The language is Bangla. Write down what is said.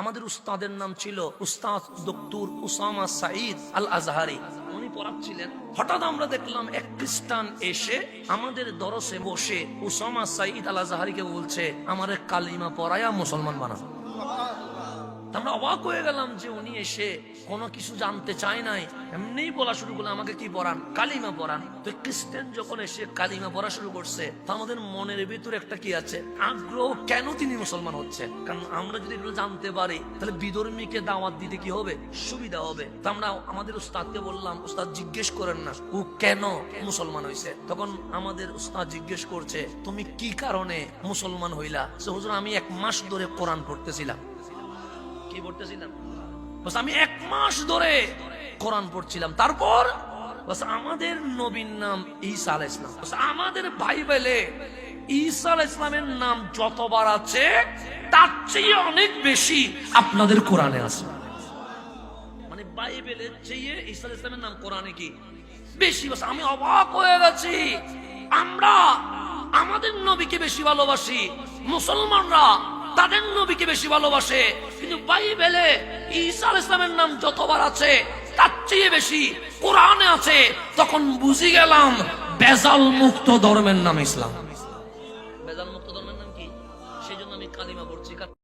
আমাদের উস্তাদের নাম ছিল উস্তাদ ডক্টর উসামা সাঈদ আল আজহারি। উনি পড়াচ্ছিলেন, হঠাৎ আমরা দেখলাম এক খ্রিস্টান এসে আমাদের দরসে বসে উসামা সাঈদ আল আজহারিকে বলছে, আমারে কালিমা পড়ায়া মুসলমান বানানো। আমরা অবাক হয়ে গেলাম যে উনি এসে কোনো কিছু জানতে চায় নাই, এমনি বলা শুরু করলো, আমাকে কি পড়ান? কালিমা পড়ান। তো খ্রিস্টান যখন এসে কালিমা পড়া শুরু করছে, তো আমাদের মনের ভিতরে একটা কি আছে, আগ্রহ, কেন তিনি মুসলমান হচ্ছে। কারণ আমরা যদি এগুলো জানতে পারি তাহলে বিধর্মীকে দাওয়াত দিতে কি হবে, সুবিধা হবে। তো আমরা আমাদের উস্তাদকে বললাম, উস্তাদ জিজ্ঞেস করেন না ও কেন মুসলমান হয়েছে। তখন আমাদের উস্তাদ জিজ্ঞেস করছে, তুমি কি কারণে মুসলমান হইলা? হুজুর, আমি 1 মাস ধরে কোরআন পড়তেছিলাম। কি পড়তেছিলাম? আমি 1 মাস ধরে কোরআন পড়ছিলাম। তারপর আমাদের নবীর নাম ঈসা আলাইহিস সালাম। আমাদের বাইবেলে ঈসা আলাইহিস সালামের নাম যতবার আছে তার চেয়ে অনেক বেশি আপনাদের কোরআনে আছে। মানে বাইবেলের চেয়ে ঈসা আলাইহিস সালামের নাম কোরআনে কি বেশি। আমি অবাক হয়ে গেছি। আমরা আমাদের নবীকে বেশি ভালোবাসি, মুসলমানরা তাদের নবীকে বেশি ভালোবাসে, কিন্তু বাইবেলে ঈসা আলাইহিস সালামের নাম যতবার আছে তার চেয়ে বেশি কোরআনে আছে। তখন বুঝি গেলাম বেজাল মুক্ত ধর্মের নাম ইসলাম।